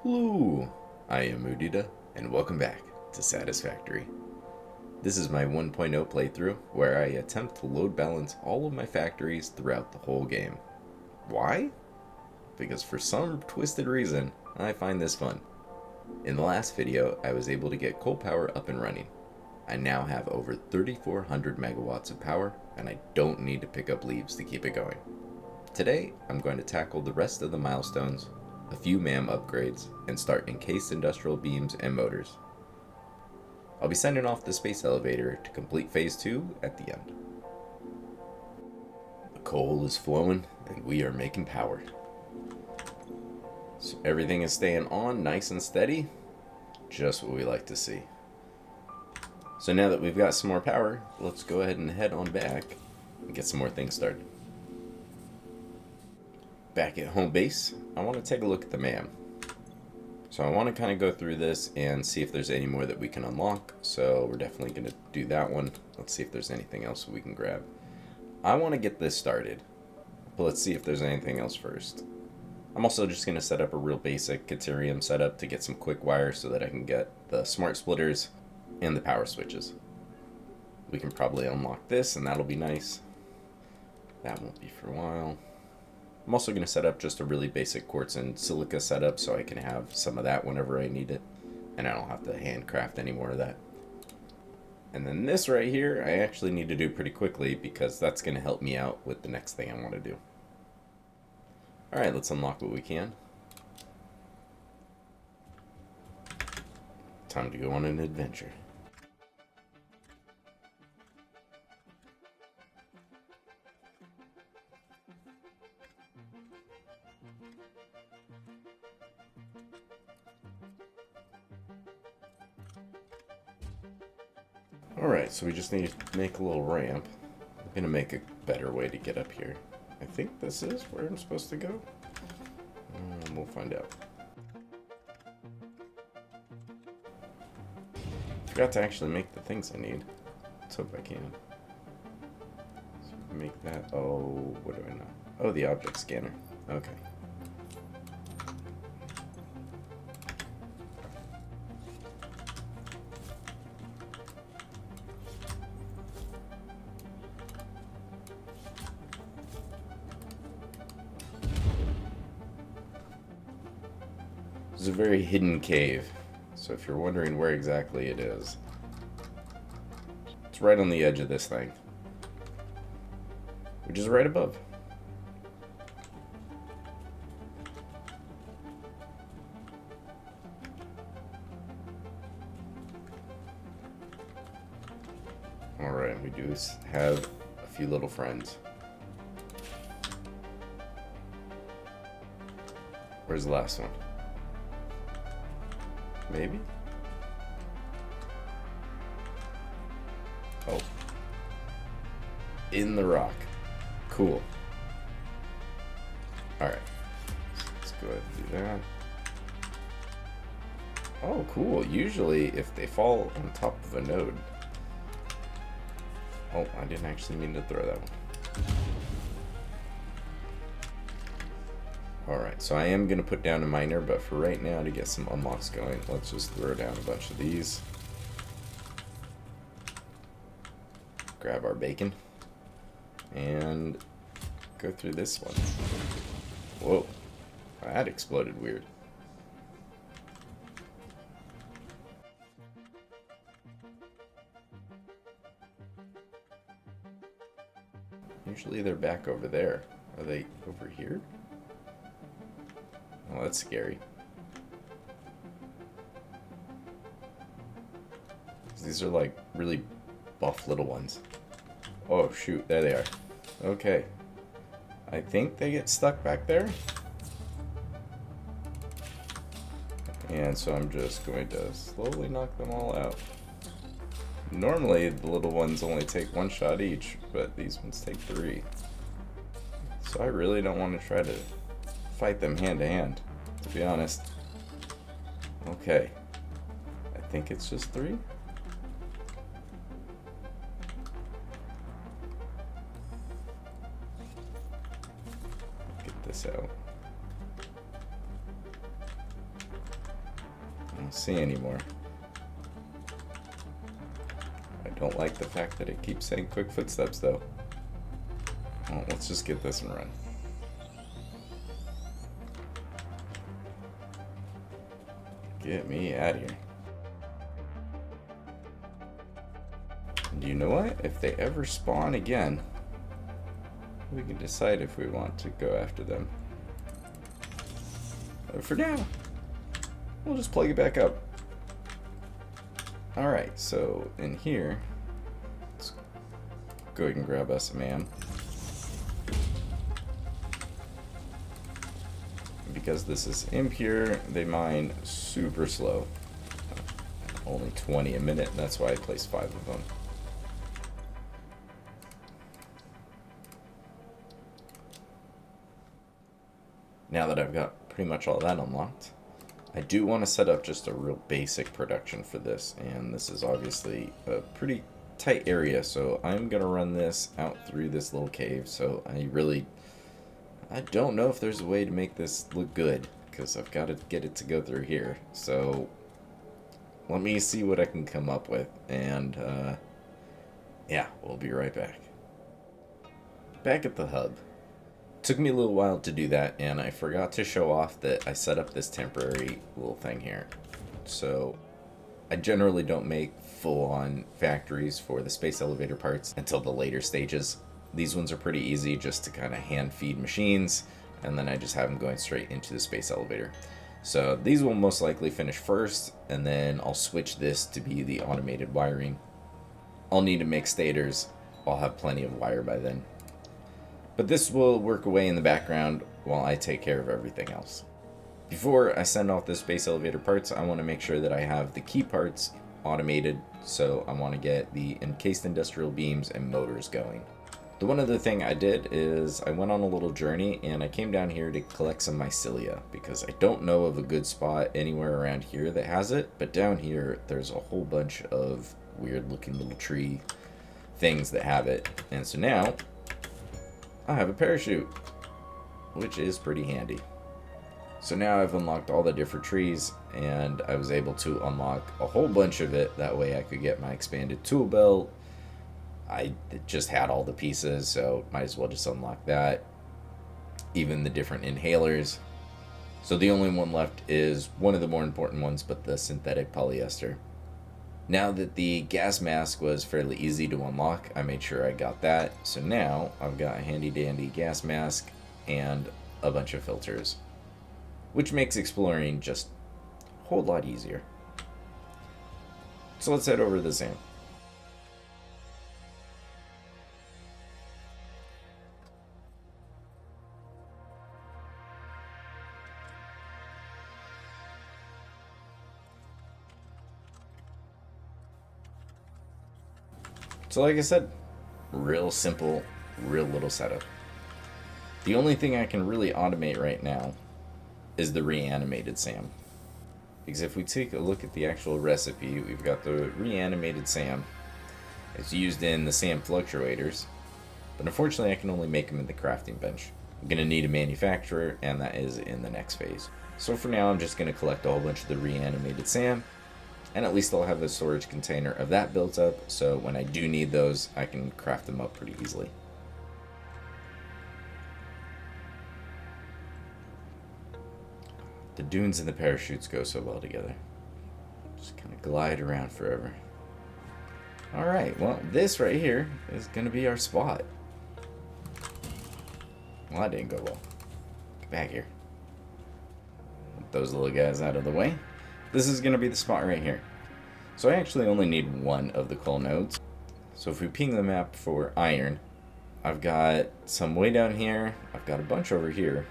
Hello, I am Udita, and welcome back to Satisfactory. This is my 1.0 playthrough where I attempt to load balance all of my factories throughout the whole game. Why? Because for some twisted reason, I find this fun. In the last video, I was able to get coal power up and running. I now have over 3,400 megawatts of power, and I don't need to pick up leaves to keep it going. Today, I'm going to tackle the rest of the milestones, a few MAM upgrades, and start encased industrial beams and motors. I'll be sending off the space elevator to complete phase 2 at the end. The coal is flowing and we are making power. So everything is staying on nice and steady, just what we like to see. So now that we've got some more power, let's go ahead and head on back and get some more things started. Back at home base, I want to take a look at the MAM. So I want to kind of go through this and see if there's any more that we can unlock. So we're definitely going to do that one. Let's see if there's anything else we can grab. I want to get this started, but let's see if there's anything else first. I'm also just going to set up a real basic Caterium setup to get some quick wire so that I can get the smart splitters and the power switches. We can probably unlock this and that'll be nice. That won't be for a while. I'm also going to set up just a really basic quartz and silica setup so I can have some of that whenever I need it, and I don't have to handcraft any more of that. And then this right here I actually need to do pretty quickly because that's going to help me out with the next thing I want to do. Alright, let's unlock what we can. Time to go on an adventure. Alright, so we just need to make a little ramp. I'm going to make a better way to get up here. I think this is where I'm supposed to go. We'll find out. Forgot to actually make the things I need. Let's hope I can. So make that. Oh, what do I know? Oh, the object scanner. Okay. This is a very hidden cave, so if you're wondering where exactly it is, it's right on the edge of this thing, which is right above. Alright, we do have a few little friends. Where's the last one? Maybe? Oh. In the rock. Cool. Alright. Let's go ahead and do that. Oh, cool. Usually, if they fall on top of a node... Oh, I didn't actually mean to throw that one. Alright, so I am going to put down a miner, but for right now, to get some unlocks going, let's just throw down a bunch of these. Grab our bacon. And go through this one. Whoa, that exploded weird. Usually they're back over there. Are they over here? Oh, that's scary. These are like really buff little ones. Oh shoot, there they are. Okay. I think they get stuck back there. And so I'm just going to slowly knock them all out. Normally the little ones only take one shot each, but these ones take 3. So I really don't want to try to fight them hand to hand, to be honest. Okay. I think it's just 3. Get this out. don't see any more. I don't like the fact that it keeps saying quick footsteps though. Well, let's just get this and run. Get me out of here. And you know what? If they ever spawn again, we can decide if we want to go after them. But for now, we'll just plug it back up. Alright, so in here, let's go ahead and grab us a man. Because this is impure, they mine super slow. Only 20 a minute, that's why I placed 5 of them. Now that I've got pretty much all that unlocked, I do want to set up just a real basic production for this, and this is obviously a pretty tight area, so I'm going to run this out through this little cave, so I don't know if there's a way to make this look good, because I've got to get it to go through here, so let me see what I can come up with, and yeah, we'll be right back. Back at the hub. Took me a little while to do that, and I forgot to show off that I set up this temporary little thing here. So I generally don't make full-on factories for the space elevator parts until the later stages. These ones are pretty easy just to kind of hand feed machines, and then I just have them going straight into the space elevator. So these will most likely finish first, and then I'll switch this to be the automated wiring. I'll need to make stators. I'll have plenty of wire by then. But this will work away in the background while I take care of everything else. Before I send off the space elevator parts, I want to make sure that I have the key parts automated, so I want to get the encased industrial beams and motors going. The one other thing I did is I went on a little journey and I came down here to collect some mycelia, because I don't know of a good spot anywhere around here that has it, but down here there's a whole bunch of weird looking little tree things that have it. And so now I have a parachute, which is pretty handy. So now I've unlocked all the different trees, and I was able to unlock a whole bunch of it. That way I could get my expanded tool belt. I just had all the pieces, so might as well just unlock that. Even the different inhalers. So the only one left is one of the more important ones, but the synthetic polyester. Now that the gas mask was fairly easy to unlock, I made sure I got that. So now I've got a handy dandy gas mask and a bunch of filters, which makes exploring just a whole lot easier. So let's head over to the SAM. So like I said, real simple, real little setup. The only thing I can really automate right now is the reanimated SAM. Because if we take a look at the actual recipe, we've got the reanimated SAM. It's used in the SAM fluctuators, but unfortunately I can only make them in the crafting bench. I'm going to need a manufacturer, and that is in the next phase. So for now I'm just going to collect a whole bunch of the reanimated SAM, and at least I'll have a storage container of that built up, so when I do need those, I can craft them up pretty easily. The dunes and the parachutes go so well together. Just kind of glide around forever. Alright, well, this right here is going to be our spot. Well, that didn't go well. Get back here. Get those little guys out of the way. This is going to be the spot right here. So I actually only need one of the coal nodes. So if we ping the map for iron, I've got some way down here. I've got a bunch over here.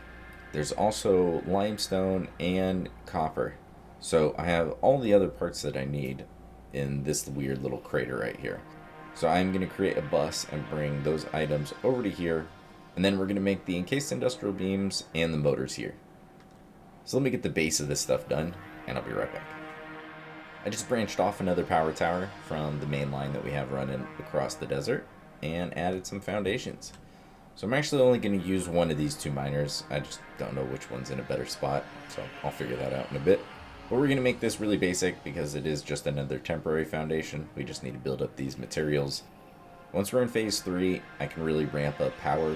There's also limestone and copper. So I have all the other parts that I need in this weird little crater right here. So I'm going to create a bus and bring those items over to here. And then we're going to make the encased industrial beams and the motors here. So let me get the base of this stuff done, and I'll be right back. I just branched off another power tower from the main line that we have running across the desert and added some foundations. So I'm actually only going to use one of these two miners. I just don't know which one's in a better spot, so I'll figure that out in a bit. But we're going to make this really basic because it is just another temporary foundation. We just need to build up these materials. Once we're in phase 3, I can really ramp up power.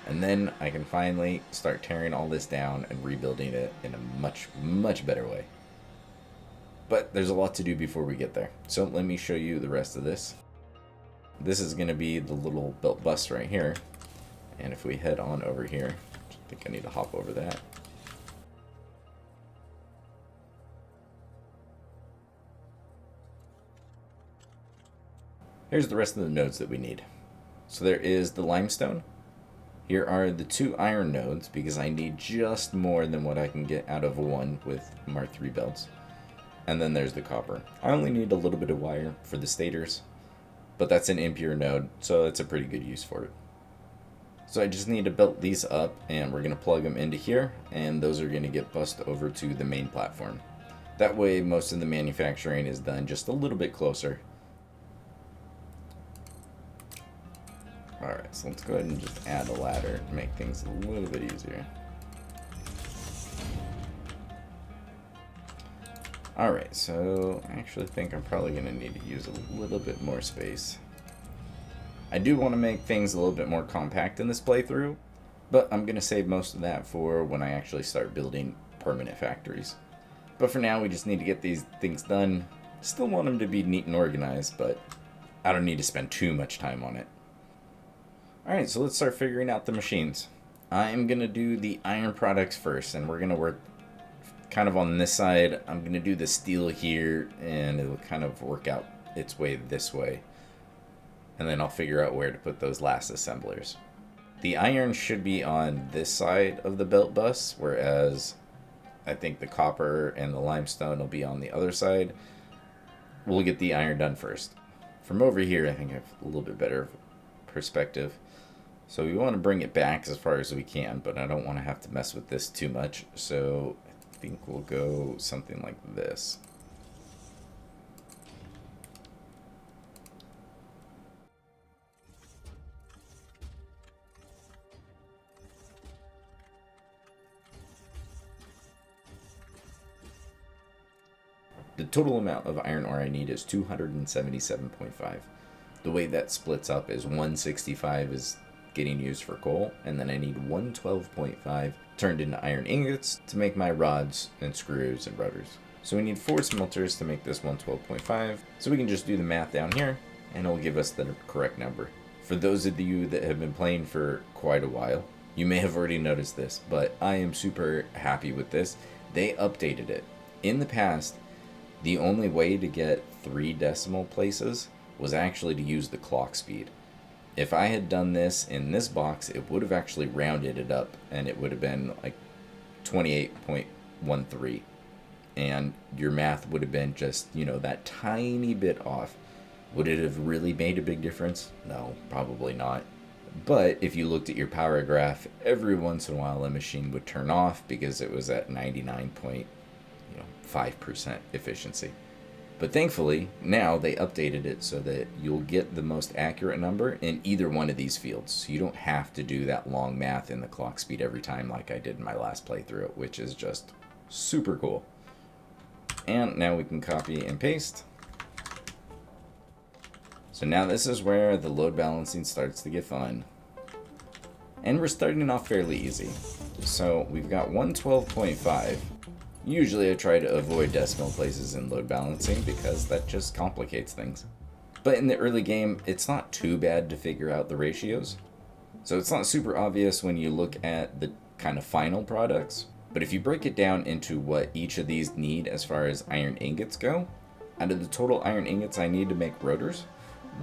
And then I can finally start tearing all this down and rebuilding it in a much, much better way. But there's a lot to do before we get there. So let me show you the rest of this. This is going to be the little belt bus right here. And if we head on over here, I think I need to hop over that. Here's the rest of the nodes that we need. So there is the limestone. Here are the 2 iron nodes because I need just more than what I can get out of one with Mark III belts. And then there's the copper. I only need a little bit of wire for the stators, but that's an impure node, so it's a pretty good use for it. So I just need to build these up, and we're going to plug them into here, and those are going to get bussed over to the main platform. That way most of the manufacturing is done just a little bit closer. Alright, so let's go ahead and just add a ladder to make things a little bit easier. Alright, so I actually think I'm probably going to need to use a little bit more space. I do want to make things a little bit more compact in this playthrough, but I'm going to save most of that for when I actually start building permanent factories. But for now, we just need to get these things done. Still want them to be neat and organized, but I don't need to spend too much time on it. Alright, so let's start figuring out the machines. I'm going to do the iron products first, and we're going to work kind of on this side. I'm going to do the steel here, and it'll kind of work out its way this way. And then I'll figure out where to put those last assemblers. The iron should be on this side of the belt bus, whereas I think the copper and the limestone will be on the other side. We'll get the iron done first. From over here, I think I have a little bit better perspective. So we want to bring it back as far as we can, but I don't want to have to mess with this too much. So I think we'll go something like this. The total amount of iron ore I need is 277.5. The way that splits up is 165 is getting used for coal, and then I need 112.5 turned into iron ingots to make my rods and screws and rudders. So we need 4 smelters to make this 112.5, so we can just do the math down here, and it'll give us the correct number. For those of you that have been playing for quite a while, you may have already noticed this, but I am super happy with this. They updated it. In the past, the only way to get 3 decimal places was actually to use the clock speed. If I had done this in this box, it would have actually rounded it up, and it would have been like 28.13. And your math would have been just, that tiny bit off. Would it have really made a big difference? No, probably not. But if you looked at your power graph, every once in a while a machine would turn off because it was at 99.5% efficiency. But thankfully, now they updated it so that you'll get the most accurate number in either one of these fields. So you don't have to do that long math in the clock speed every time like I did in my last playthrough, which is just super cool. And now we can copy and paste. So now this is where the load balancing starts to get fun. And we're starting off fairly easy. So we've got 112.5. Usually I try to avoid decimal places in load balancing because that just complicates things. But in the early game, it's not too bad to figure out the ratios. So it's not super obvious when you look at the kind of final products. But if you break it down into what each of these need as far as iron ingots go, out of the total iron ingots I need to make rotors,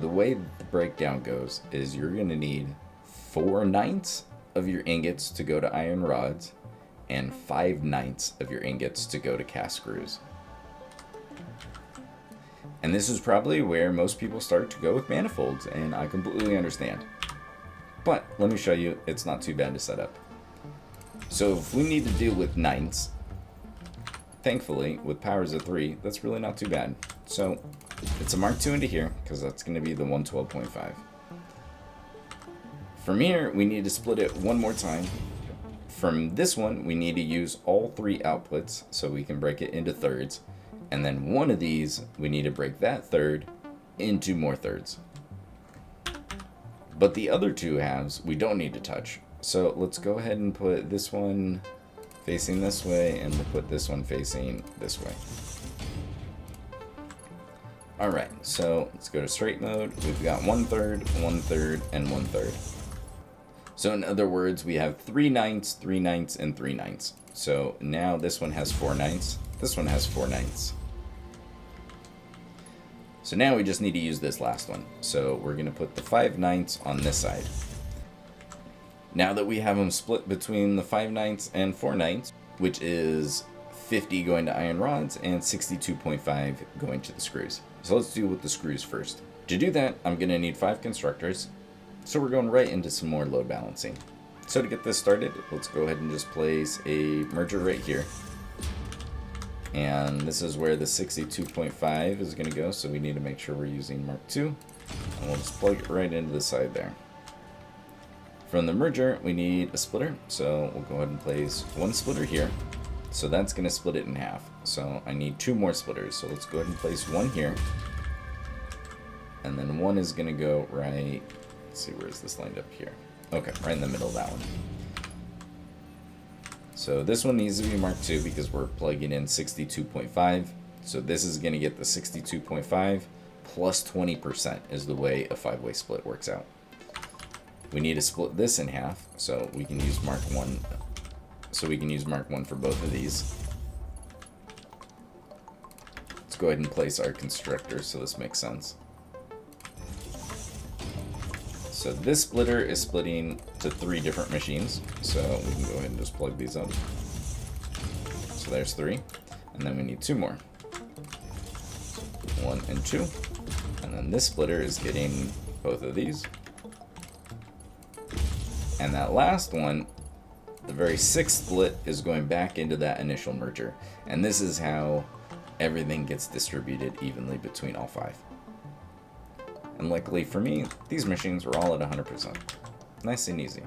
the way the breakdown goes is you're going to need 4/9 of your ingots to go to iron rods, and 5/9 of your ingots to go to cast screws. And this is probably where most people start to go with manifolds, and I completely understand. But let me show you, it's not too bad to set up. So if we need to deal with 9s, thankfully with powers of 3, that's really not too bad. So it's a Mark II into here, because that's going to be the 112.5. From here, we need to split it one more time. From this one, we need to use all 3 outputs so we can break it into thirds. And then one of these, we need to break that third into more thirds. But the other 2 halves, we don't need to touch. So let's go ahead and put this one facing this way, and we'll put this one facing this way. Alright, so let's go to straight mode. We've got 1/3, 1/3, and 1/3. So in other words, we have 3/9, 3/9, and 3/9. So now this one has 4/9, this one has 4/9. So now we just need to use this last one. So we're going to put the 5/9 on this side. Now that we have them split between the 5/9 and 4/9, which is 50 going to iron rods and 62.5 going to the screws. So let's deal with the screws first. To do that, I'm going to need 5 constructors. So we're going right into some more load balancing. So to get this started, let's go ahead and just place a merger right here. And this is where the 62.5 is going to go, so we need to make sure we're using Mark II. And we'll just plug it right into the side there. From the merger, we need a splitter, so we'll go ahead and place 1 splitter here. So that's going to split it in half. So I need 2 more splitters, so let's go ahead and place 1 here. And then 1 is going to go right, let's see, where is this lined up here? Okay, right in the middle of that one. So this one needs to be Mark II because we're plugging in 62.5. So this is going to get the 62.5 plus 20% is the way a 5-way split works out. We need to split this in half, so we can use Mark 1. So we can use Mark 1 for both of these. Let's go ahead and place our constructors so this makes sense. So this splitter is splitting to 3 different machines, so we can go ahead and just plug these up. So there's 3, and then we need 2 more. 1 and 2, and then this splitter is getting both of these. And that last one, the very 6th split, is going back into that initial merger. And this is how everything gets distributed evenly between all 5. And luckily for me, these machines were all at 100%. Nice and easy.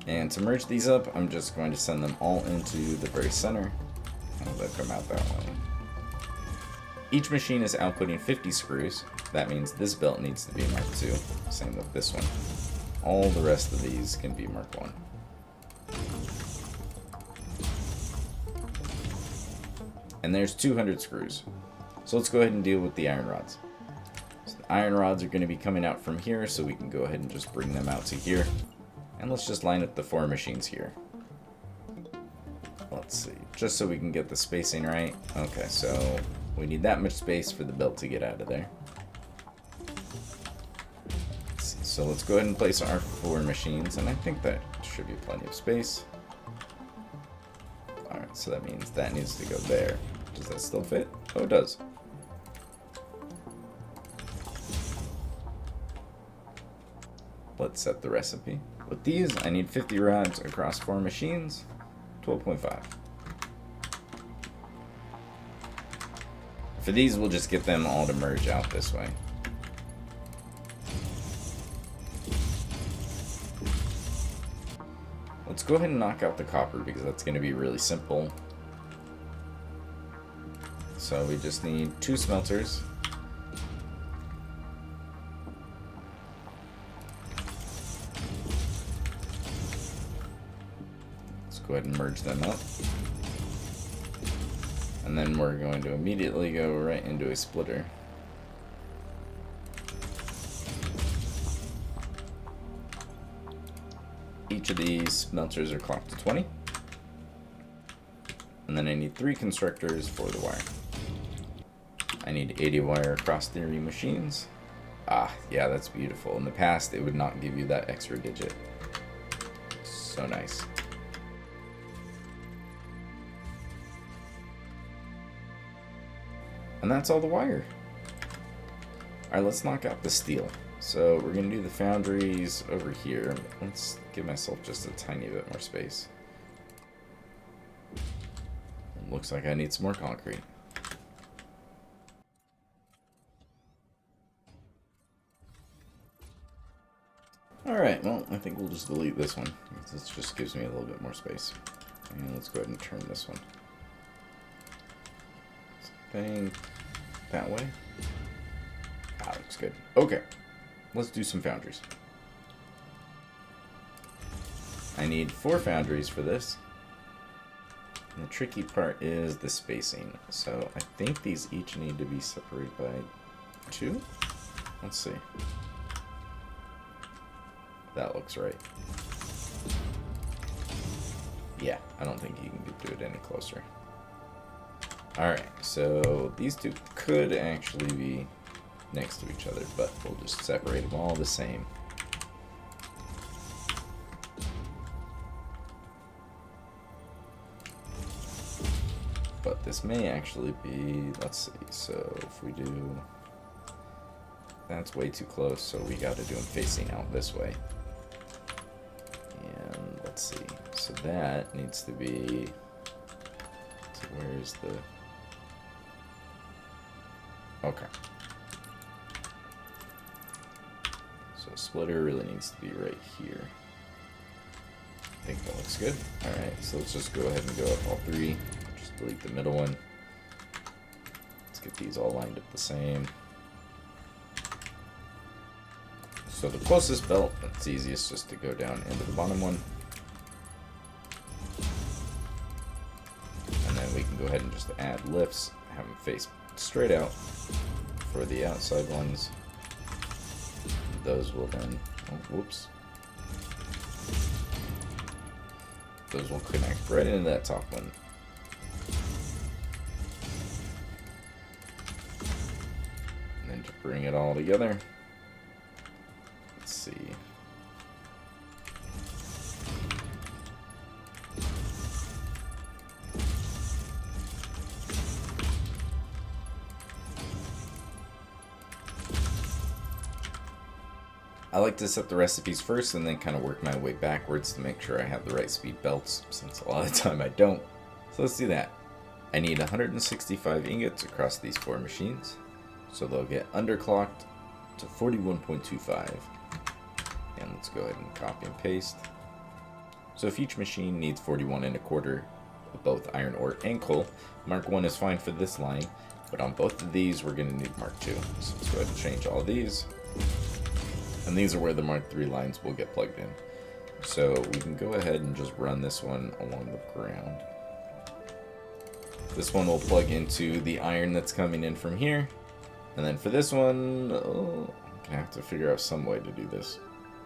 And to merge these up, I'm just going to send them all into the very center, and they'll come out that way. Each machine is outputting 50 screws. That means this belt needs to be Mark II. Same with this one. All the rest of these can be Mark I. And there's 200 screws. So let's go ahead and deal with the iron rods. So the iron rods are going to be coming out from here, so we can go ahead and just bring them out to here. And let's just line up the 4 machines here. Let's see, just so we can get the spacing right. Okay, so we need that much space for the belt to get out of there. So let's go ahead and place our 4 machines, and I think that should be plenty of space. Alright, so that means that needs to go there. Does that still fit? Oh, it does. Let's set the recipe. With these, I need 50 rods across 4 machines, 12.5. For these, we'll just get them all to merge out this way. Let's go ahead and knock out the copper because that's going to be really simple. So we just need 2 smelters. Let's go ahead and merge them up. And then we're going to immediately go right into a splitter. Each of these smelters are clocked to 20. And then I need 3 constructors for the wire. I need 80 wire across 3 machines. Ah, yeah, that's beautiful. In the past, it would not give you that extra digit. So nice. And that's all the wire. Alright, let's knock out the steel. So we're going to do the foundries over here. Let's give myself just a tiny bit more space. Looks like I need some more concrete. Alright. Alright, well, I think we'll just delete this one. This just gives me a little bit more space. And let's go ahead and turn this one. Bang. That way. That looks good. Okay. Let's do some foundries. I need 4 foundries for this. And the tricky part is the spacing. So I think these each need to be separated by 2. Let's see. That looks right. Yeah, I don't think you can do it any closer. Alright, so these 2 could actually be next to each other, but we'll just separate them all the same. But this may actually be, let's see, so if we do, that's way too close, so we got to do them facing out this way. And let's see, so that needs to be, so where's the, okay. So splitter really needs to be right here. I think that looks good. Alright, so let's just go ahead and go up all 3. Just delete the middle one. Let's get these all lined up the same. So the closest belt, it's easiest just to go down into the bottom one. And then we can go ahead and just add lifts, have them face straight out for the outside ones. Those will then, oh, whoops. Those will connect right into that top one. And then to bring it all together, let's see. I like to set the recipes first and then kind of work my way backwards to make sure I have the right speed belts, since a lot of the time I don't. So let's do that. I need 165 ingots across these 4 machines, so they'll get underclocked to 41.25. And let's go ahead and copy and paste. So if each machine needs 41 1/4 of both iron ore and coal, Mark 1 is fine for this line, but on both of these we're going to need Mark 2. So let's go ahead and change all these. And these are where the Mark 3 lines will get plugged in. So we can go ahead and just run this one along the ground. This one will plug into the iron that's coming in from here. And then for this one, oh, I'm going to have to figure out some way to do this.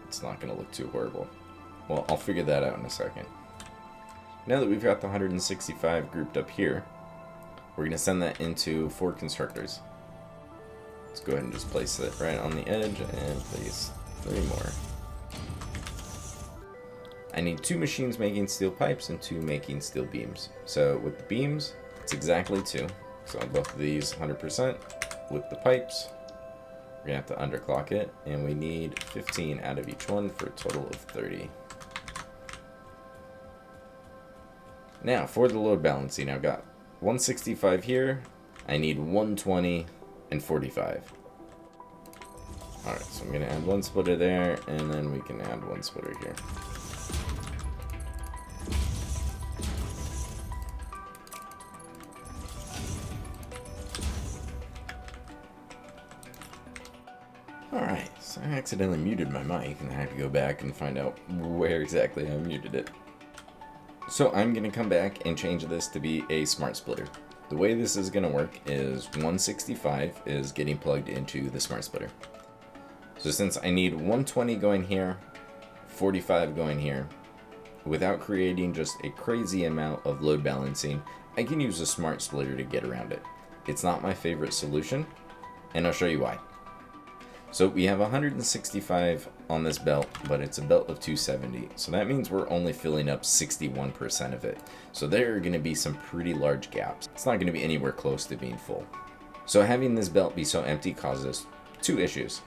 It's not going to look too horrible. Well, I'll figure that out in a second. Now that we've got the 165 grouped up here, we're going to send that into 4 constructors. Let's go ahead and just place it right on the edge and place 3 more. I need 2 machines making steel pipes and 2 making steel beams. So with the beams, it's exactly 2. So on both of these, 100%. With the pipes, we're going to have to underclock it, and we need 15 out of each one for a total of 30. Now, for the load balancing, I've got 165 here. I need 120 and 45. Alright, so I'm going to add 1 splitter there, and then we can add 1 splitter here. Alright, so I accidentally muted my mic, and I have to go back and find out where exactly I muted it. So I'm going to come back and change this to be a smart splitter. The way this is going to work is 165 is getting plugged into the smart splitter. So since I need 120 going here, 45 going here, without creating just a crazy amount of load balancing, I can use a smart splitter to get around it. It's not my favorite solution, and I'll show you why. So we have 165 on this belt, but it's a belt of 270. So that means we're only filling up 61% of it. So there are going to be some pretty large gaps. It's not going to be anywhere close to being full. So having this belt be so empty causes 2 issues.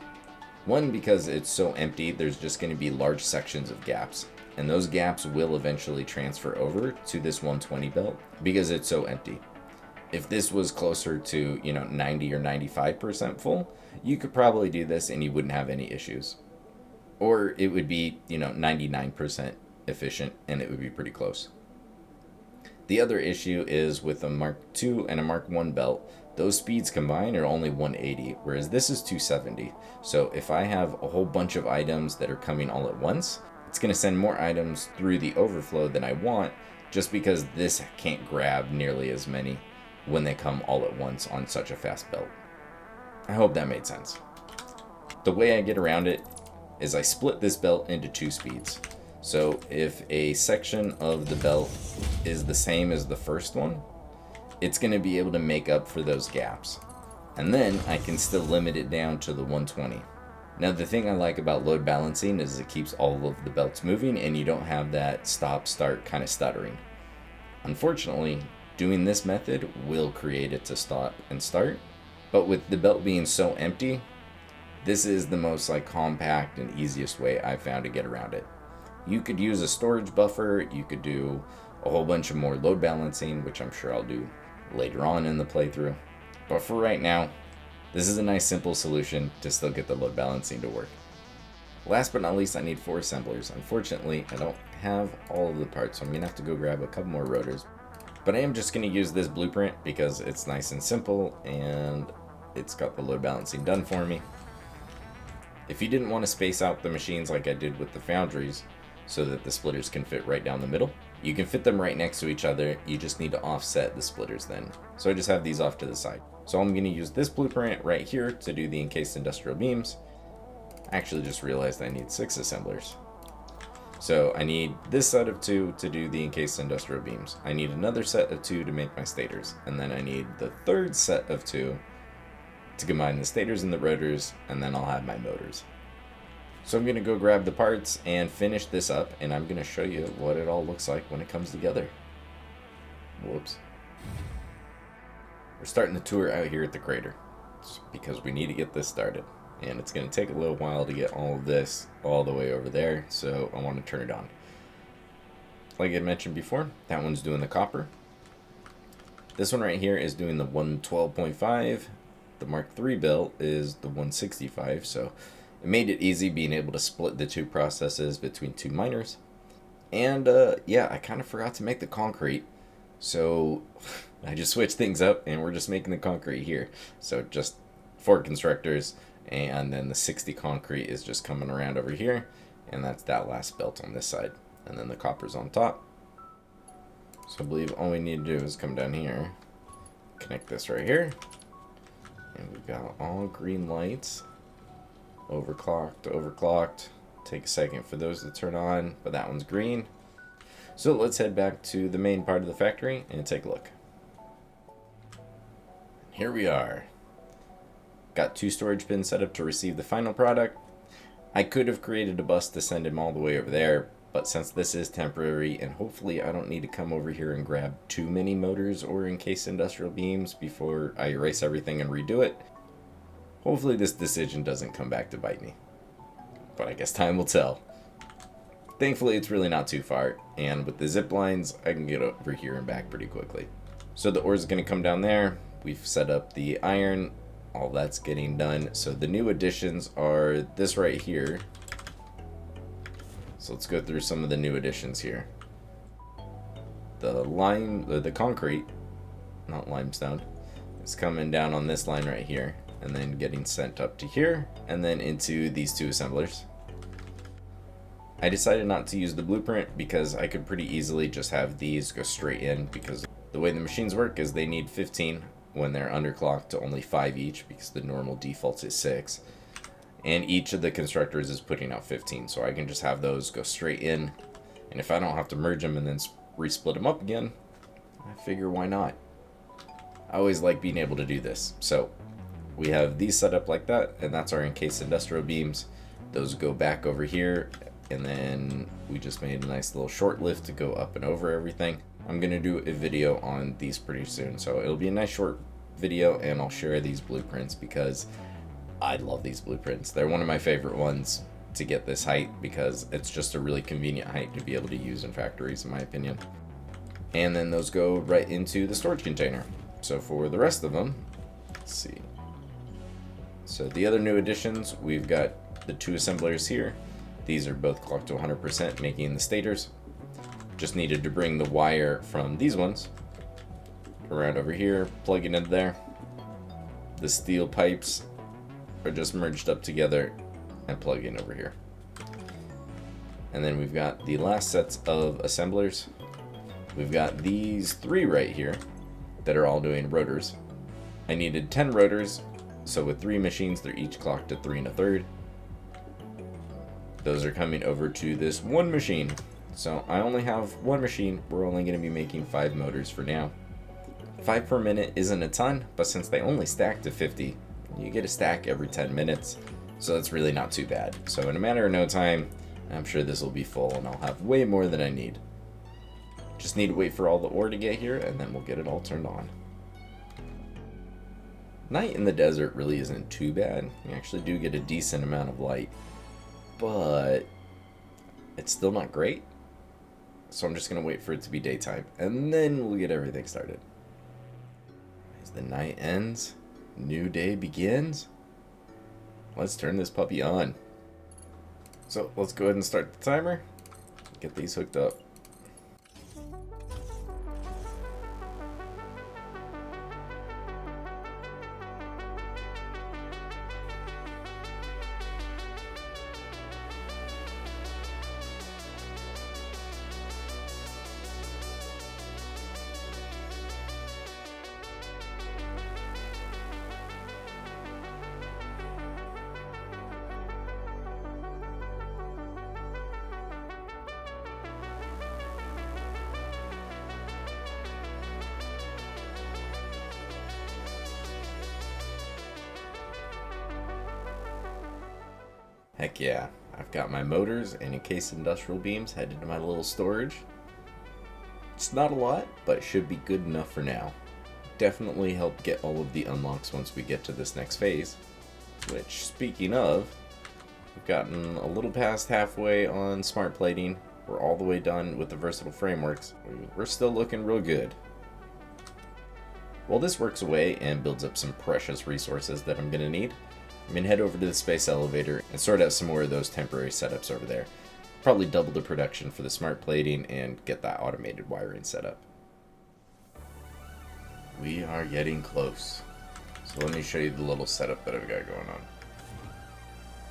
One, because it's so empty, there's just going to be large sections of gaps. And those gaps will eventually transfer over to this 120 belt because it's so empty. If this was closer to, 90 or 95% full, you could probably do this and you wouldn't have any issues. or it would be, 99% efficient, and it would be pretty close. The other issue is with a Mark II and a Mark I belt, those speeds combined are only 180, whereas this is 270. So if I have a whole bunch of items that are coming all at once, it's going to send more items through the overflow than I want, just because this can't grab nearly as many when they come all at once on such a fast belt. I hope that made sense. The way I get around it is I split this belt into 2 speeds. So if a section of the belt is the same as the first one, it's going to be able to make up for those gaps. And then I can still limit it down to the 120. Now the thing I like about load balancing is it keeps all of the belts moving and you don't have that stop-start kind of stuttering. Unfortunately, doing this method will create it to stop and start, but with the belt being so empty, this is the most compact and easiest way I've found to get around it. You could use a storage buffer, you could do a whole bunch of more load balancing, which I'm sure I'll do later on in the playthrough. But for right now, this is a nice simple solution to still get the load balancing to work. Last but not least, I need 4 assemblers. Unfortunately, I don't have all of the parts, so I'm going to have to go grab a couple more rotors. But I am just going to use this blueprint because it's nice and simple and it's got the load balancing done for me. If you didn't want to space out the machines like I did with the foundries so that the splitters can fit right down the middle, you can fit them right next to each other. You just need to offset the splitters then. So I just have these off to the side. So I'm going to use this blueprint right here to do the encased industrial beams. I actually just realized I need 6 assemblers. So I need this set of 2 to do the encased industrial beams. I need another set of 2 to make my stators. And then I need the third set of 2 to combine the stators and the rotors, and then I'll have my motors. So I'm going to go grab the parts and finish this up, and I'm going to show you what it all looks like when it comes together. Whoops. We're starting the tour out here at the crater because we need to get this started. And it's going to take a little while to get all of this all the way over there, so I want to turn it on. Like I mentioned before, that one's doing the copper. This one right here is doing the 112.5. The Mark III belt is the 165, so it made it easy being able to split the 2 processes between 2 miners. And yeah, I kind of forgot to make the concrete, so I just switched things up and we're just making the concrete here. So just 4 constructors, and then the 60 concrete is just coming around over here, and that's that last belt on this side, and then the copper's on top. So I believe all we need to do is come down here, connect this right here, and we've got all green lights. Overclocked. Take a second for those to turn on, but that one's green. So let's head back to the main part of the factory and take a look. Here we are. Got 2 storage bins set up to receive the final product. I could have created a bus to send him all the way over there, but since this is temporary and hopefully I don't need to come over here and grab too many motors or encased industrial beams before I erase everything and redo it, hopefully this decision doesn't come back to bite me. But I guess time will tell. Thankfully it's really not too far, and with the zip lines I can get over here and back pretty quickly. So the ore is going to come down there. We've set up the iron. All that's getting done. So the new additions are this right here. So let's go through some of the new additions here. The concrete, not limestone, is coming down on this line right here, and then getting sent up to here, and then into these 2 assemblers. I decided not to use the blueprint because I could pretty easily just have these go straight in, because the way the machines work is they need 15 when they're underclocked to only 5 each, because the normal default is 6. And each of the constructors is putting out 15, so I can just have those go straight in. And if I don't have to merge them and then resplit them up again, I figure why not? I always like being able to do this. So we have these set up like that, and that's our encased industrial beams. Those go back over here, and then we just made a nice little short lift to go up and over everything. I'm going to do a video on these pretty soon, so it'll be a nice short video, and I'll share these blueprints because I love these blueprints. They're one of my favorite ones to get this height because it's just a really convenient height to be able to use in factories, in my opinion. And then those go right into the storage container. So for the rest of them, let's see. So the other new additions, we've got the 2 assemblers here. These are both clocked to 100%, making the stators. Just needed to bring the wire from these ones around over here, plug it into there. The steel pipes are just merged up together and plug in over here. And then we've got the last sets of assemblers. We've got these 3 right here that are all doing rotors. I needed 10 rotors, so with 3 machines, they're each clocked to 3 1/3. Those are coming over to this one machine. So I only have one machine. We're only going to be making 5 motors for now. 5 per minute isn't a ton, but since they only stack to 50, you get a stack every 10 minutes. So that's really not too bad. So in a matter of no time, I'm sure this will be full and I'll have way more than I need. Just need to wait for all the ore to get here and then we'll get it all turned on. Night in the desert really isn't too bad. You actually do get a decent amount of light, but it's still not great. So I'm just going to wait for it to be daytime and then we'll get everything started. As the night ends, new day begins. Let's turn this puppy on. So let's go ahead and start the timer. Get these hooked up. Heck yeah, I've got my motors and encased industrial beams headed to my little storage. It's not a lot, but it should be good enough for now. Definitely help get all of the unlocks once we get to this next phase. Which, speaking of, we've gotten a little past halfway on smart plating. We're all the way done with the versatile frameworks. We're still looking real good. While this works away and builds up some precious resources that I'm going to need, I'm going to head over to the space elevator and sort out some more of those temporary setups over there. Probably double the production for the smart plating and get that automated wiring set up. We are getting close. So let me show you the little setup that I've got going on.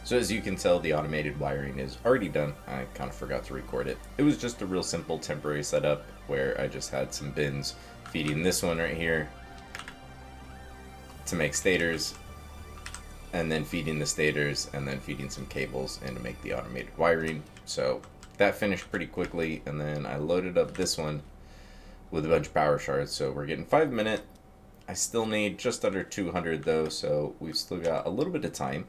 So as you can tell, the automated wiring is already done. I kind of forgot to record it. It was just a real simple temporary setup where I just had some bins feeding this one right here to make stators, and then feeding the stators, and then feeding some cables in to make the automated wiring. So that finished pretty quickly, and then I loaded up this one with a bunch of power shards. So we're getting 5 minutes. I still need just under 200 though, so we've still got a little bit of time.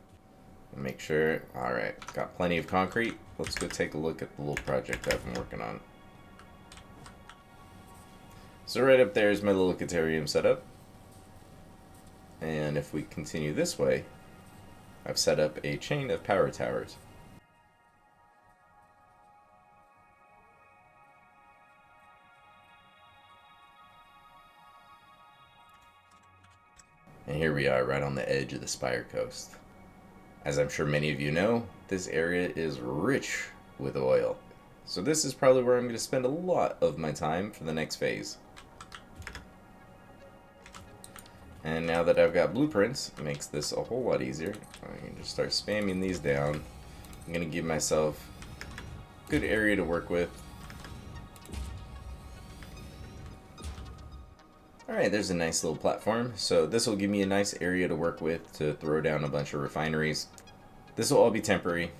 Make sure, alright, got plenty of concrete. Let's go take a look at the little project I've been working on. So right up there is my little Caterium setup. And if we continue this way, I've set up a chain of power towers. And here we are right on the edge of the Spire Coast. As I'm sure many of you know, this area is rich with oil. So this is probably where I'm going to spend a lot of my time for the next phase. And now that I've got blueprints, it makes this a whole lot easier. I can just start spamming these down. I'm going to give myself a good area to work with. Alright, there's a nice little platform. So this will give me a nice area to work with to throw down a bunch of refineries. This will all be temporary.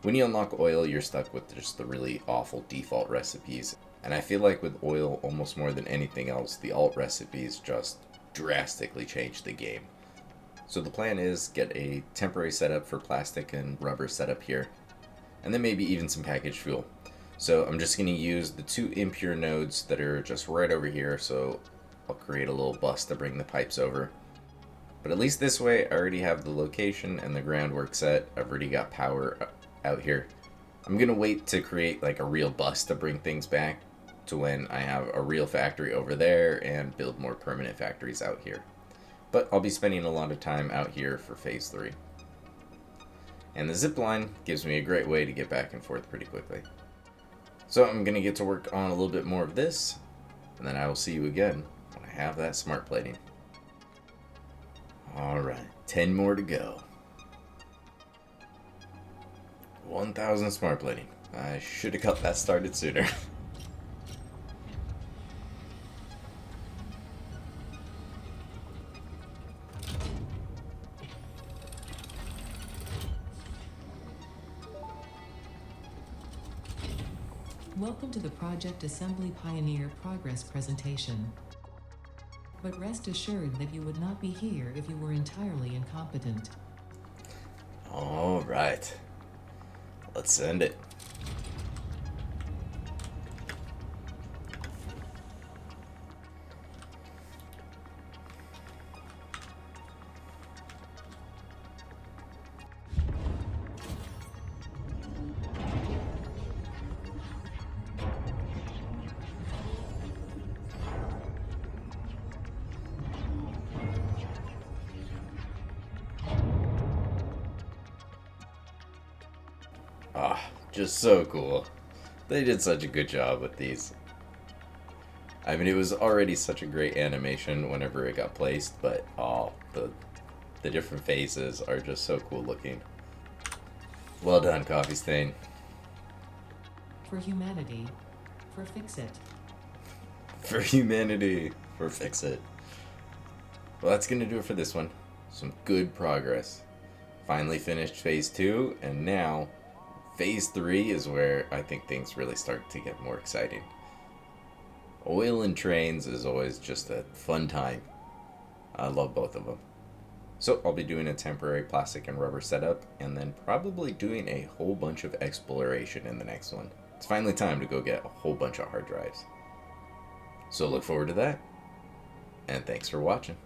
When you unlock oil, you're stuck with just the really awful default recipes. And I feel like with oil, almost more than anything else, the alt recipes just drastically change the game. So the plan is get a temporary setup for plastic and rubber setup here, and then maybe even some packaged fuel. So I'm just going to use the 2 impure nodes that are just right over here, so I'll create a little bus to bring the pipes over. But at least this way I already have the location and the groundwork set. I've already got power out here. I'm going to wait to create like a real bus to bring things back to when I have a real factory over there and build more permanent factories out here. But I'll be spending a lot of time out here for phase 3. And the zip line gives me a great way to get back and forth pretty quickly. So I'm going to get to work on a little bit more of this, and then I will see you again when I have that smart plating. Alright, 10 more to go. 1,000 smart plating. I should have got that started sooner. Welcome to the Project Assembly Pioneer Progress presentation. But rest assured that you would not be here if you were entirely incompetent. Alright. Let's send it. Just so cool. They did such a good job with these. I mean, it was already such a great animation whenever it got placed, but the different phases are just so cool looking. Well done, Coffee Stain. For humanity, for Fix It. For humanity, for Fix It. Well, that's gonna do it for this one. Some good progress. Finally finished phase 2, and now phase 3 is where I think things really start to get more exciting. Oil and trains is always just a fun time. I love both of them. So I'll be doing a temporary plastic and rubber setup, and then probably doing a whole bunch of exploration in the next one. It's finally time to go get a whole bunch of hard drives. So look forward to that, and thanks for watching.